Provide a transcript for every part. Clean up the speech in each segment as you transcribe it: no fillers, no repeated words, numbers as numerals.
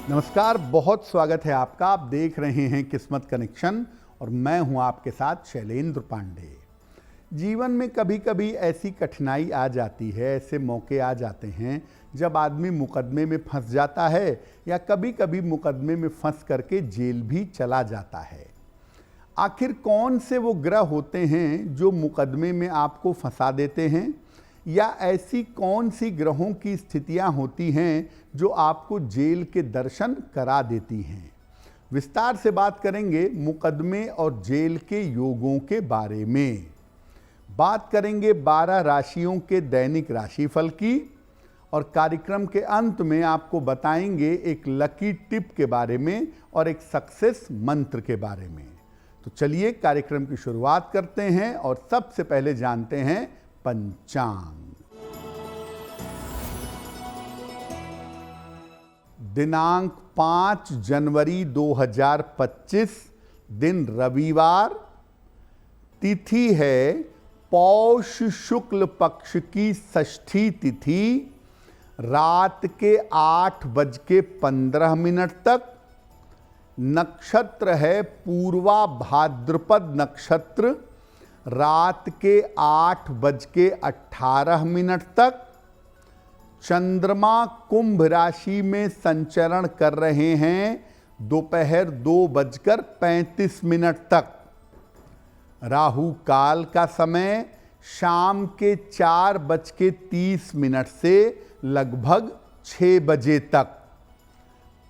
नमस्कार, बहुत स्वागत है आपका। आप देख रहे हैं किस्मत कनेक्शन और मैं हूं आपके साथ शैलेंद्र पांडे। जीवन में कभी कभी ऐसी कठिनाई आ जाती है, ऐसे मौके आ जाते हैं जब आदमी मुकदमे में फंस जाता है या कभी कभी मुकदमे में फंस करके जेल भी चला जाता है। आखिर कौन से वो ग्रह होते हैं जो मुकदमे में आपको फंसा देते हैं, या ऐसी कौन सी ग्रहों की स्थितियां होती हैं जो आपको जेल के दर्शन करा देती हैं? विस्तार से बात करेंगे मुकदमे और जेल के योगों के बारे में। बात करेंगे 12 राशियों के दैनिक राशिफल की और कार्यक्रम के अंत में आपको बताएंगे एक लकी टिप के बारे में और एक सक्सेस मंत्र के बारे में। तो चलिए कार्यक्रम की शुरुआत करते हैं और सबसे पहले जानते हैं पंचांग। दिनांक 5 जनवरी 2025, दिन रविवार, तिथि है पौष शुक्ल पक्ष की षष्ठी तिथि, रात के 8:15 तक। नक्षत्र है पूर्वा भाद्रपद नक्षत्र, रात के 8:18 तक। चंद्रमा कुंभ राशि में संचरण कर रहे हैं दोपहर 2:35 तक। राहु काल का समय शाम के 4:30 से लगभग 6 बजे तक।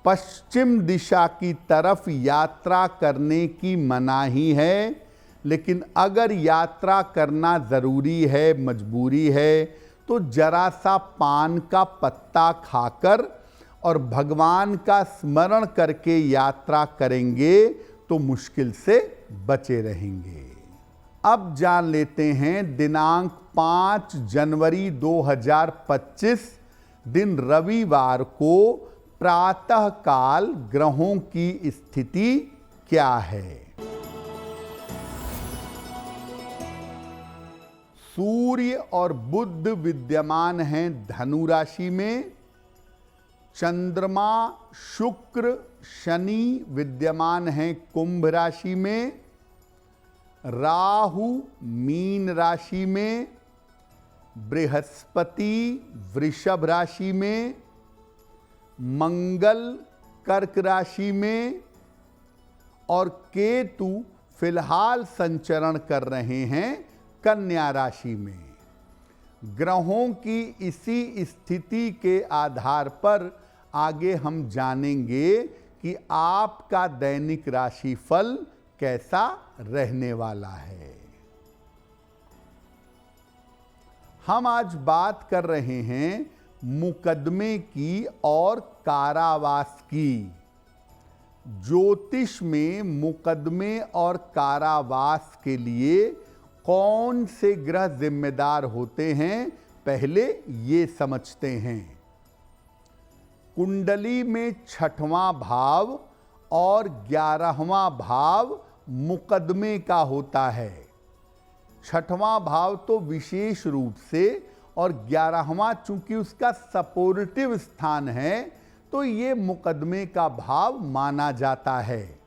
पश्चिम दिशा की तरफ यात्रा करने की मनाही है, लेकिन अगर यात्रा करना ज़रूरी है, मजबूरी है, तो जरा सा पान का पत्ता खाकर और भगवान का स्मरण करके यात्रा करेंगे तो मुश्किल से बचे रहेंगे। अब जान लेते हैं दिनांक 5 जनवरी 2025, दिन रविवार को प्रातः काल ग्रहों की स्थिति क्या है। सूर्य और बुध विद्यमान हैं धनु राशि में। चंद्रमा, शुक्र, शनि विद्यमान हैं कुंभ राशि में। राहु मीन राशि में। बृहस्पति वृषभ राशि में। मंगल कर्क राशि में और केतु फिलहाल संचरण कर रहे हैं कन्या राशि में। ग्रहों की इसी स्थिति के आधार पर आगे हम जानेंगे कि आपका दैनिक राशिफल कैसा रहने वाला है। हम आज बात कर रहे हैं मुकदमे की और कारावास की। ज्योतिष में मुकदमे और कारावास के लिए कौन से ग्रह जिम्मेदार होते हैं, पहले ये समझते हैं। कुंडली में 6वां भाव और 11वां भाव मुकदमे का होता है। 6वां भाव तो विशेष रूप से, और 11वां चूंकि उसका सपोर्टिव स्थान है तो ये मुकदमे का भाव माना जाता है।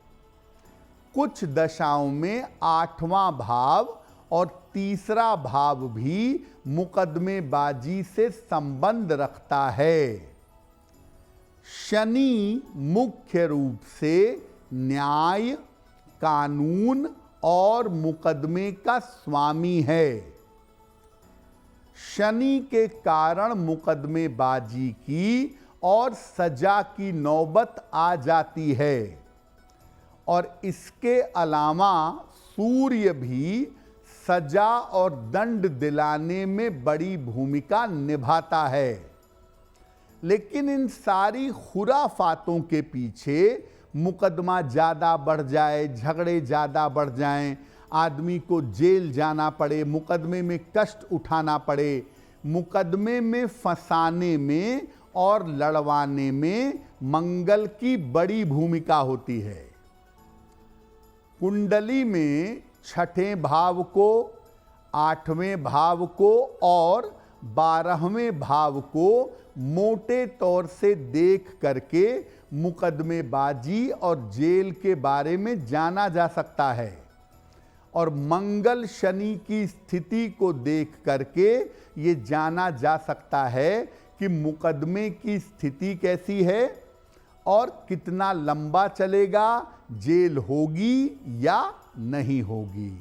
कुछ दशाओं में 8वां भाव और 3रा भाव भी मुकदमेबाजी से संबंध रखता है। शनि मुख्य रूप से न्याय, कानून और मुकदमे का स्वामी है। शनि के कारण मुकदमेबाजी की और सजा की नौबत आ जाती है। और इसके अलावा सूर्य भी सजा और दंड दिलाने में बड़ी भूमिका निभाता है। लेकिन इन सारी खुराफातों के पीछे मुकदमा ज़्यादा बढ़ जाए, झगड़े ज़्यादा बढ़ जाएं, आदमी को जेल जाना पड़े, मुकदमे में कष्ट उठाना पड़े, मुकदमे में फंसाने में और लड़वाने में मंगल की बड़ी भूमिका होती है। कुंडली में 6ठे भाव को, 8वें भाव को और 12वें भाव को मोटे तौर से देख करके मुकदमेबाजी और जेल के बारे में जाना जा सकता है। और मंगल शनि की स्थिति को देख करके ये जाना जा सकता है कि मुकदमे की स्थिति कैसी है और कितना लंबा चलेगा, जेल होगी या नहीं होगी।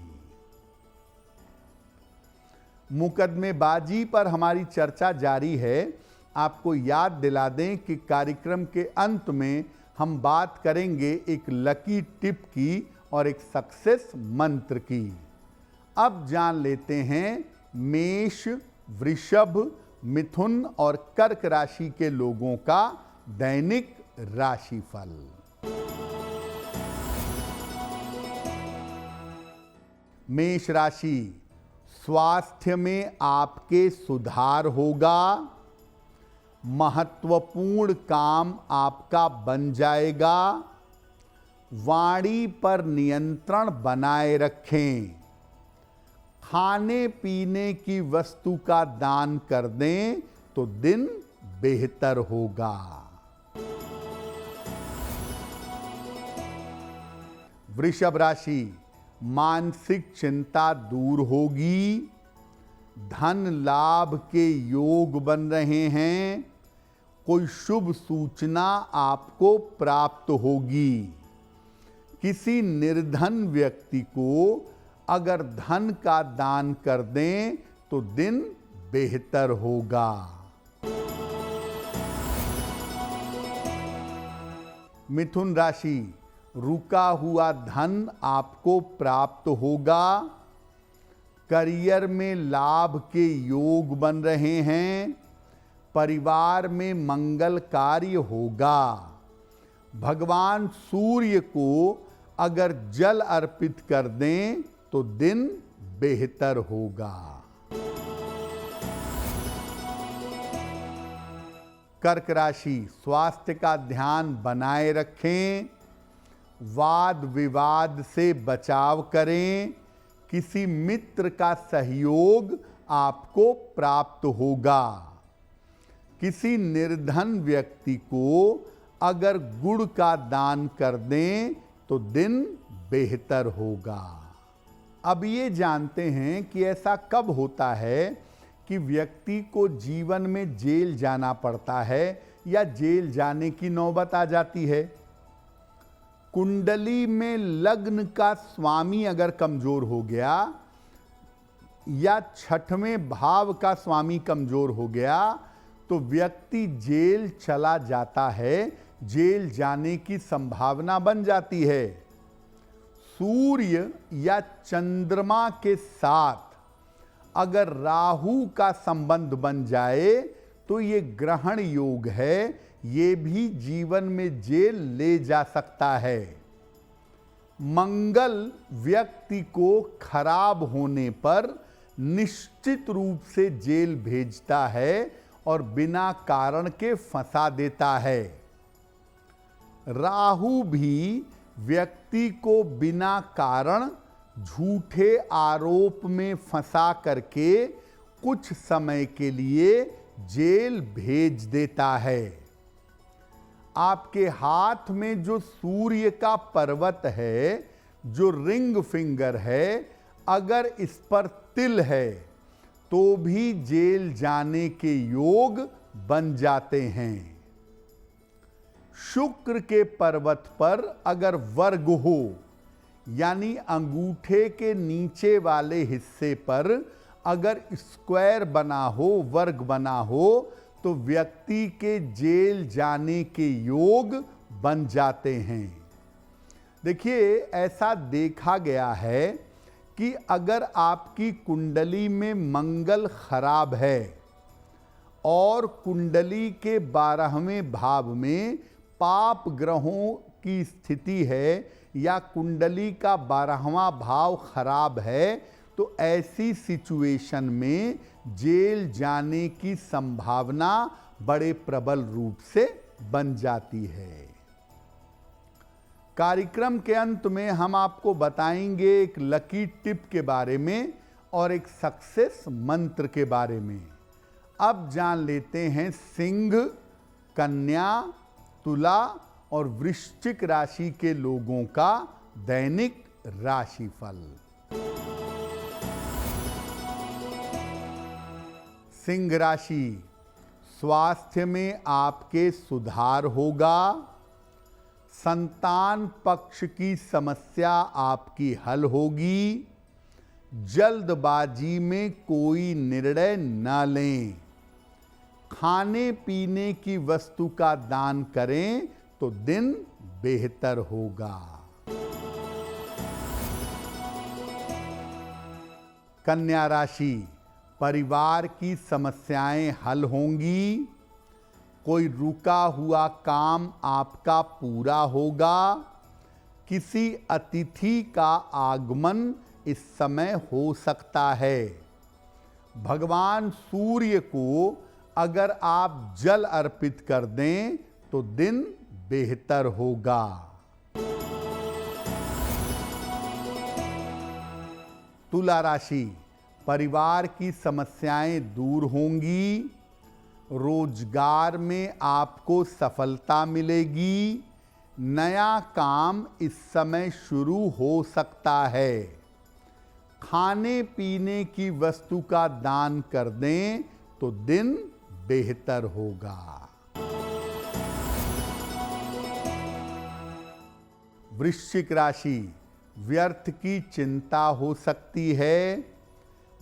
मुकदमेबाजी पर हमारी चर्चा जारी है। आपको याद दिला दें कि कार्यक्रम के अंत में हम बात करेंगे एक लकी टिप की और एक सक्सेस मंत्र की। अब जान लेते हैं मेष, वृषभ, मिथुन और कर्क राशि के लोगों का दैनिक राशिफल। मेष राशि, स्वास्थ्य में आपके सुधार होगा। महत्वपूर्ण काम आपका बन जाएगा। वाणी पर नियंत्रण बनाए रखें। खाने पीने की वस्तु का दान कर दें तो दिन बेहतर होगा। वृषभ राशि, मानसिक चिंता दूर होगी। धन लाभ के योग बन रहे हैं। कोई शुभ सूचना आपको प्राप्त होगी। किसी निर्धन व्यक्ति को अगर धन का दान कर दें तो दिन बेहतर होगा। मिथुन राशि, रुका हुआ धन आपको प्राप्त होगा। करियर में लाभ के योग बन रहे हैं। परिवार में मंगल कार्य होगा। भगवान सूर्य को अगर जल अर्पित कर दें तो दिन बेहतर होगा। कर्क राशि, स्वास्थ्य का ध्यान बनाए रखें। वाद विवाद से बचाव करें। किसी मित्र का सहयोग आपको प्राप्त होगा। किसी निर्धन व्यक्ति को अगर गुड़ का दान कर दें तो दिन बेहतर होगा। अब ये जानते हैं कि ऐसा कब होता है कि व्यक्ति को जीवन में जेल जाना पड़ता है या जेल जाने की नौबत आ जाती है। कुंडली में लग्न का स्वामी अगर कमजोर हो गया या छठवें भाव का स्वामी कमजोर हो गया तो व्यक्ति जेल चला जाता है। जेल जाने की संभावना बन जाती है। सूर्य या चंद्रमा के साथ अगर राहु का संबंध बन जाए तो ये ग्रहण योग है। ये भी जीवन में जेल ले जा सकता है। मंगल व्यक्ति को खराब होने पर निश्चित रूप से जेल भेजता है और बिना कारण के फंसा देता है। राहु भी व्यक्ति को बिना कारण झूठे आरोप में फंसा करके कुछ समय के लिए जेल भेज देता है। आपके हाथ में जो सूर्य का पर्वत है, जो रिंग फिंगर है, अगर इस पर तिल है तो भी जेल जाने के योग बन जाते हैं। शुक्र के पर्वत पर अगर वर्ग हो यानी अंगूठे के नीचे वाले हिस्से पर अगर स्क्वायर बना हो, वर्ग बना हो, तो व्यक्ति के जेल जाने के योग बन जाते हैं। देखिए, ऐसा देखा गया है कि अगर आपकी कुंडली में मंगल खराब है और कुंडली के 12वें भाव में पाप ग्रहों की स्थिति है या कुंडली का 12वां भाव खराब है तो ऐसी सिचुएशन में जेल जाने की संभावना बड़े प्रबल रूप से बन जाती है। कार्यक्रम के अंत में हम आपको बताएंगे एक लकी टिप के बारे में और एक सक्सेस मंत्र के बारे में। अब जान लेते हैं सिंह, कन्या, तुला और वृश्चिक राशि के लोगों का दैनिक राशिफल। सिंह राशि, स्वास्थ्य में आपके सुधार होगा। संतान पक्ष की समस्या आपकी हल होगी। जल्दबाजी में कोई निर्णय न लें। खाने पीने की वस्तु का दान करें तो दिन बेहतर होगा। कन्या राशि, परिवार की समस्याएं हल होंगी। कोई रुका हुआ काम आपका पूरा होगा। किसी अतिथि का आगमन इस समय हो सकता है। भगवान सूर्य को अगर आप जल अर्पित कर दें तो दिन बेहतर होगा। तुला राशि, परिवार की समस्याएं दूर होंगी। रोजगार में आपको सफलता मिलेगी। नया काम इस समय शुरू हो सकता है। खाने पीने की वस्तु का दान कर दें तो दिन बेहतर होगा। वृश्चिक राशि, व्यर्थ की चिंता हो सकती है।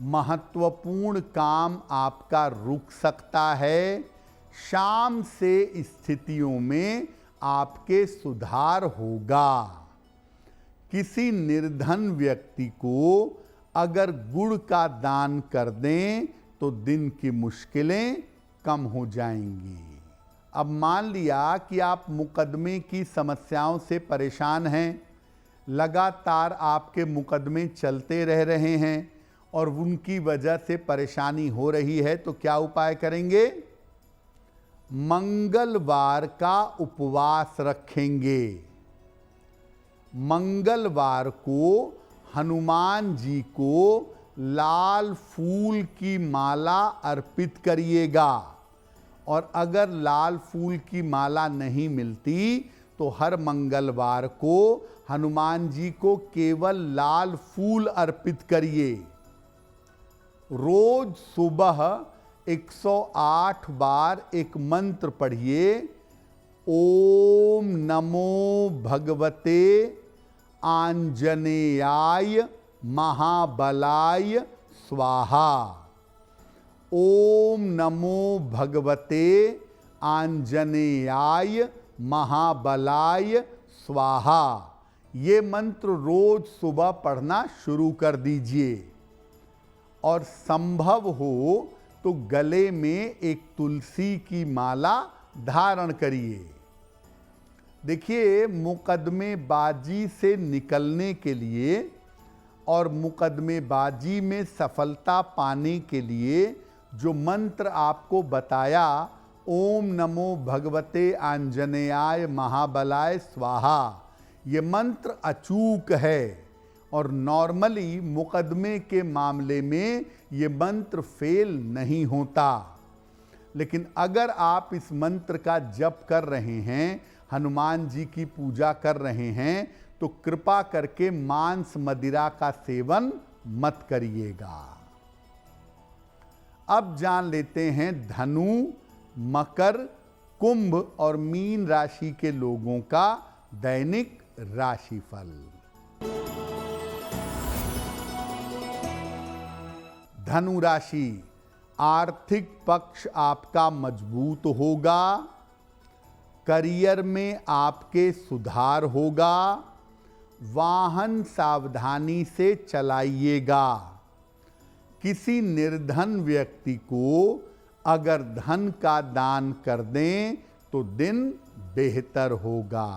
महत्वपूर्ण काम आपका रुक सकता है। शाम से स्थितियों में आपके सुधार होगा। किसी निर्धन व्यक्ति को अगर गुड़ का दान कर दें तो दिन की मुश्किलें कम हो जाएंगी। अब मान लिया कि आप मुकदमे की समस्याओं से परेशान हैं। लगातार आपके मुकदमे चलते रह रहे हैं और उनकी वजह से परेशानी हो रही है, तो क्या उपाय करेंगे? मंगलवार का उपवास रखेंगे। मंगलवार को हनुमान जी को लाल फूल की माला अर्पित करिएगा। और अगर लाल फूल की माला नहीं मिलती तो हर मंगलवार को हनुमान जी को केवल लाल फूल अर्पित करिए। रोज सुबह 108 बार एक मंत्र पढ़िए, ओम नमो भगवते आंजनेयाय महाबलाय स्वाहा। ओम नमो भगवते आंजनेयाय महाबलाय स्वाहा। ये मंत्र रोज सुबह पढ़ना शुरू कर दीजिए। और संभव हो तो गले में एक तुलसी की माला धारण करिए। देखिए, मुकदमेबाजी से निकलने के लिए और मुकदमेबाजी में सफलता पाने के लिए जो मंत्र आपको बताया, ओम नमो भगवते आंजनेयाय महाबलाय स्वाहा, ये मंत्र अचूक है। और नॉर्मली मुकदमे के मामले में ये मंत्र फेल नहीं होता। लेकिन अगर आप इस मंत्र का जप कर रहे हैं, हनुमान जी की पूजा कर रहे हैं, तो कृपा करके मांस मदिरा का सेवन मत करिएगा। अब जान लेते हैं धनु, मकर, कुंभ और मीन राशि के लोगों का दैनिक राशिफल। धनु राशि, आर्थिक पक्ष आपका मजबूत होगा। करियर में आपके सुधार होगा। वाहन सावधानी से चलाइएगा। किसी निर्धन व्यक्ति को अगर धन का दान कर दें तो दिन बेहतर होगा।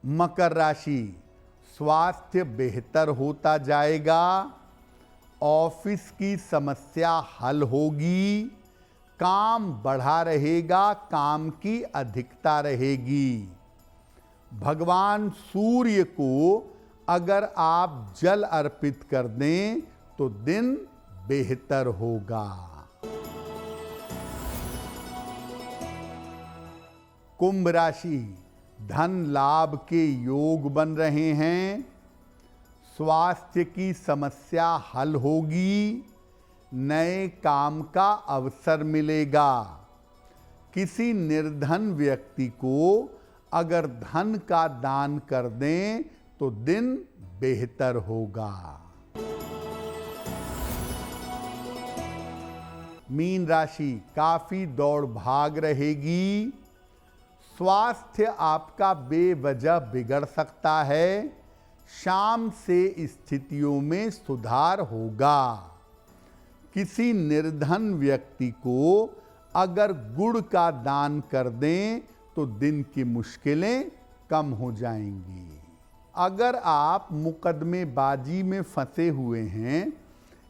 मकर राशि, स्वास्थ्य बेहतर होता जाएगा। ऑफिस की समस्या हल होगी। काम बढ़ा रहेगा, काम की अधिकता रहेगी। भगवान सूर्य को अगर आप जल अर्पित कर दें तो दिन बेहतर होगा। कुंभ राशि, धन लाभ के योग बन रहे हैं। स्वास्थ्य की समस्या हल होगी। नए काम का अवसर मिलेगा। किसी निर्धन व्यक्ति को अगर धन का दान कर दें तो दिन बेहतर होगा। मीन राशि, काफी दौड़ भाग रहेगी। स्वास्थ्य आपका बेवजह बिगड़ सकता है। शाम से स्थितियों में सुधार होगा। किसी निर्धन व्यक्ति को अगर गुड़ का दान कर दें तो दिन की मुश्किलें कम हो जाएंगी। अगर आप मुकदमेबाजी में फंसे हुए हैं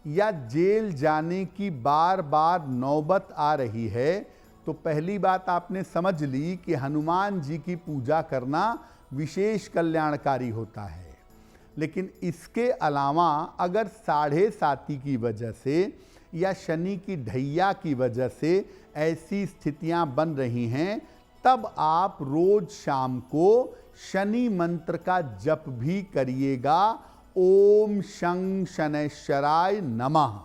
या जेल जाने की बार बार नौबत आ रही है तो पहली बात आपने समझ ली कि हनुमान जी की पूजा करना विशेष कल्याणकारी होता है। लेकिन इसके अलावा अगर साढ़े साती की वजह से या शनि की ढैया की वजह से ऐसी स्थितियां बन रही हैं, तब आप रोज शाम को शनि मंत्र का जप भी करिएगा। ओम शं शनैश्चराय नमः।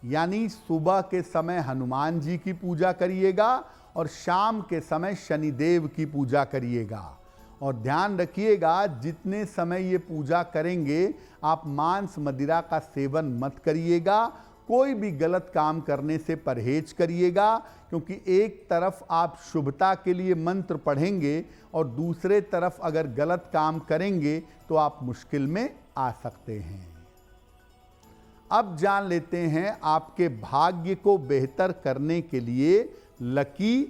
यानी सुबह के समय हनुमान जी की पूजा करिएगा और शाम के समय शनिदेव की पूजा करिएगा। और ध्यान रखिएगा, जितने समय ये पूजा करेंगे आप मांस मदिरा का सेवन मत करिएगा। कोई भी गलत काम करने से परहेज करिएगा, क्योंकि एक तरफ आप शुभता के लिए मंत्र पढ़ेंगे और दूसरे तरफ अगर गलत काम करेंगे तो आप मुश्किल में आ सकते हैं। अब जान लेते हैं आपके भाग्य को बेहतर करने के लिए लकी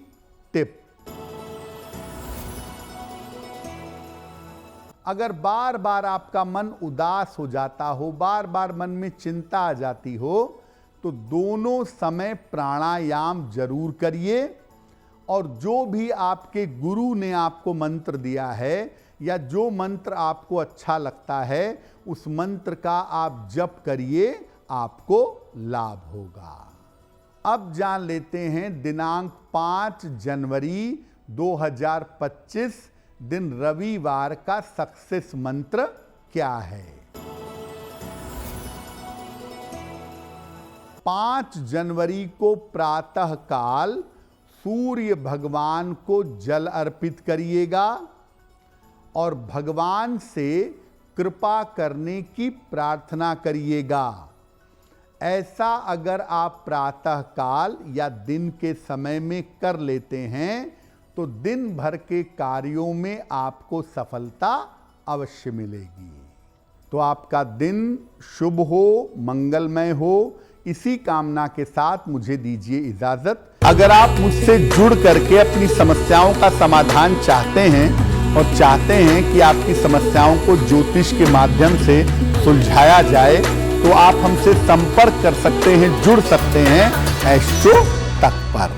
टिप। अगर बार बार आपका मन उदास हो जाता हो, बार बार मन में चिंता आ जाती हो, तो दोनों समय प्राणायाम जरूर करिए। और जो भी आपके गुरु ने आपको मंत्र दिया है या जो मंत्र आपको अच्छा लगता है उस मंत्र का आप जप करिए, आपको लाभ होगा। अब जान लेते हैं दिनांक 5 जनवरी 2025 दिन रविवार का सक्सेस मंत्र क्या है। 5 जनवरी को प्रातः काल सूर्य भगवान को जल अर्पित करिएगा और भगवान से कृपा करने की प्रार्थना करिएगा। ऐसा अगर आप प्रातः काल या दिन के समय में कर लेते हैं तो दिन भर के कार्यों में आपको सफलता अवश्य मिलेगी। तो आपका दिन शुभ हो, मंगलमय हो, इसी कामना के साथ मुझे दीजिए इजाजत। अगर आप मुझसे जुड़ करके अपनी समस्याओं का समाधान चाहते हैं और चाहते हैं कि आपकी समस्याओं को ज्योतिष के माध्यम से सुलझाया जाए तो आप हमसे संपर्क कर सकते हैं, जुड़ सकते हैं एस्ट्रो तक पर।